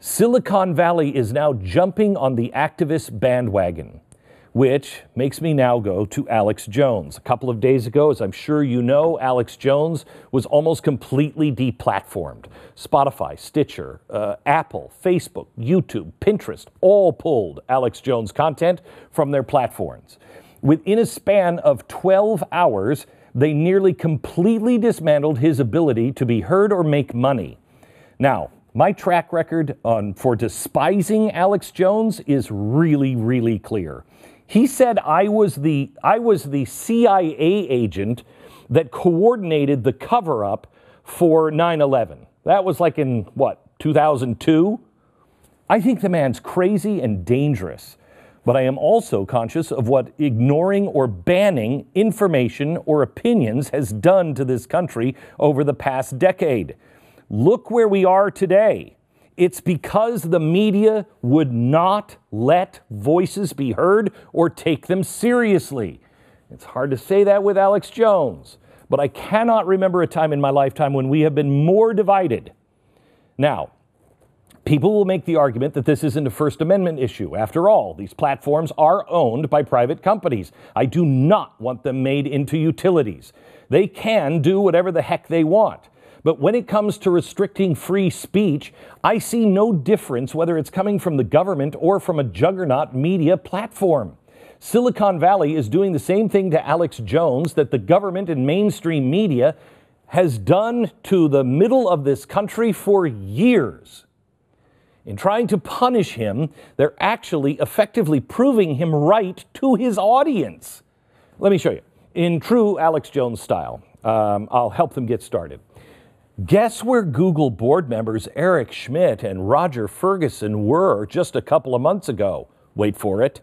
Silicon Valley is now jumping on the activist bandwagon, which makes me now go to Alex Jones. A couple of days ago, as I'm sure you know, Alex Jones was almost completely deplatformed. Spotify, Stitcher, Apple, Facebook, YouTube, Pinterest, all pulled Alex Jones content from their platforms. Within a span of 12 hours, they nearly completely dismantled his ability to be heard or make money. Now, my track record for despising Alex Jones is really, really clear. He said I was the CIA agent that coordinated the cover-up for 9/11. That was like in, 2002? I think the man's crazy and dangerous, but I am also conscious of what ignoring or banning information or opinions has done to this country over the past decade. Look where we are today. It's because the media would not let voices be heard or take them seriously. It's hard to say that with Alex Jones, but I cannot remember a time in my lifetime when we have been more divided. Now, people will make the argument that this isn't a First Amendment issue. After all, these platforms are owned by private companies. I do not want them made into utilities. They can do whatever the heck they want. But when it comes to restricting free speech, I see no difference whether it's coming from the government or from a juggernaut media platform. Silicon Valley is doing the same thing to Alex Jones that the government and mainstream media has done to the middle of this country for years. In trying to punish him, they're actually effectively proving him right to his audience. Let me show you. In true Alex Jones style, I'll help them get started. Guess where Google board members Eric Schmidt and Roger Ferguson were just a couple of months ago? Wait for it.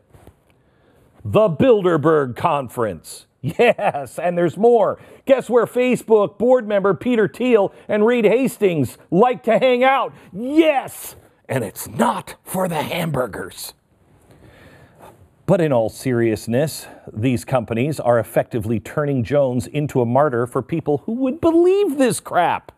The Bilderberg Conference. Yes, and there's more. Guess where Facebook board member Peter Thiel and Reed Hastings like to hang out? Yes, and it's not for the hamburgers. But in all seriousness, these companies are effectively turning Jones into a martyr for people who would believe this crap.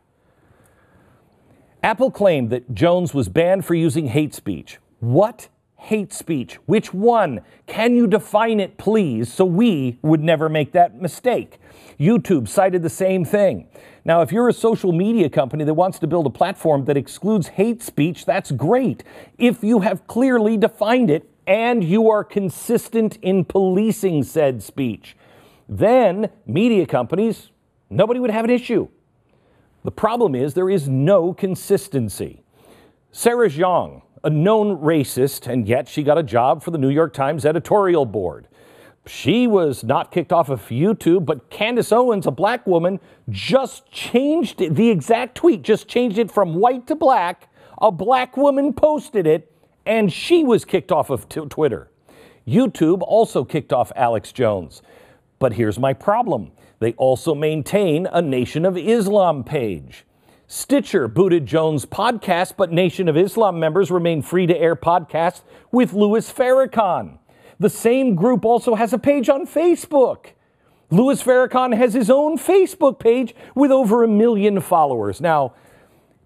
Apple claimed that Jones was banned for using hate speech. What hate speech? Which one? Can you define it, please, so we would never make that mistake? YouTube cited the same thing. Now, if you're a social media company that wants to build a platform that excludes hate speech, that's great. If you have clearly defined it and you are consistent in policing said speech, then media companies, nobody would have an issue. The problem is there is no consistency. Sarah Jeong, a known racist, and yet she got a job for the New York Times editorial board. She was not kicked off of YouTube, but Candace Owens, a black woman, just changed it, the exact tweet, just changed it from white to black. A black woman posted it, and she was kicked off of Twitter. YouTube also kicked off Alex Jones. But here's my problem. They also maintain a Nation of Islam page. Stitcher booted Jones' podcast, but Nation of Islam members remain free to air podcasts with Louis Farrakhan. The same group also has a page on Facebook. Louis Farrakhan has his own Facebook page with over 1 million followers. Now,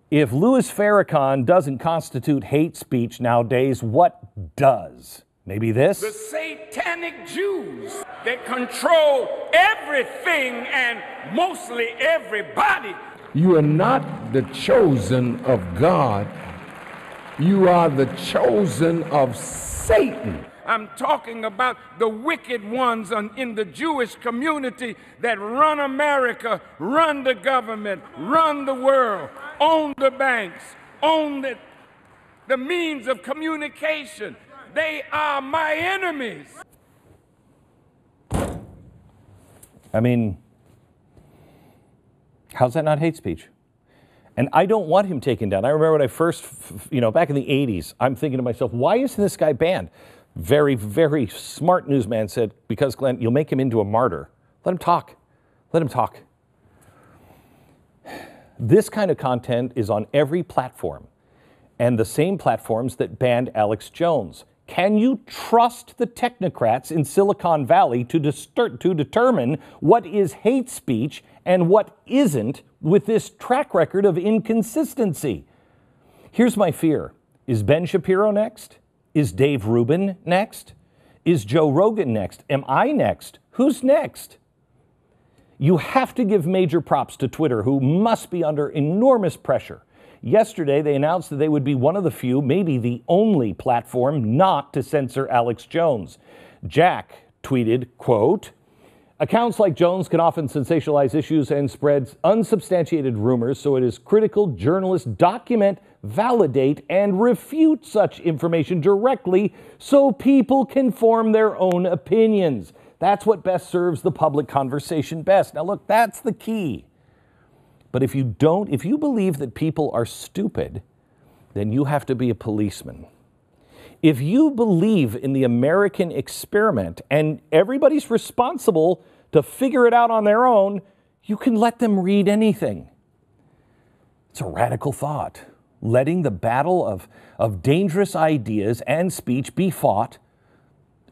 if Louis Farrakhan doesn't constitute hate speech nowadays, what does? Maybe this? The satanic Jews that control everything and mostly everybody. You are not the chosen of God. You are the chosen of Satan. I'm talking about the wicked ones in the Jewish community that run America, run the government, run the world, own the banks, own the means of communication. They are my enemies. I mean, how's that not hate speech? And I don't want him taken down. I remember when I first, back in the 80s, I'm thinking to myself, why isn't this guy banned? Very, very smart newsman said, because, Glenn, you'll make him into a martyr. Let him talk. Let him talk. This kind of content is on every platform, and the same platforms that banned Alex Jones. Can you trust the technocrats in Silicon Valley to determine what is hate speech and what isn't with this track record of inconsistency? Here's my fear. Is Ben Shapiro next? Is Dave Rubin next? Is Joe Rogan next? Am I next? Who's next? You have to give major props to Twitter, who must be under enormous pressure. Yesterday, they announced that they would be one of the few, maybe the only platform not to censor Alex Jones. Jack tweeted, quote, "Accounts like Jones can often sensationalize issues and spread unsubstantiated rumors, so it is critical journalists document, validate, and refute such information directly so people can form their own opinions. That's what best serves the public conversation best." Now look, that's the key. But if you believe that people are stupid, then you have to be a policeman. If you believe in the American experiment and everybody's responsible to figure it out on their own, you can let them read anything. It's a radical thought. Letting the battle of dangerous ideas and speech be fought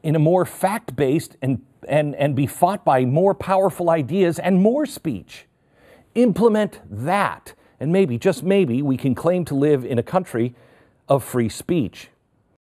in a more fact-based and be fought by more powerful ideas and more speech. Implement that, and maybe, just maybe, we can claim to live in a country of free speech.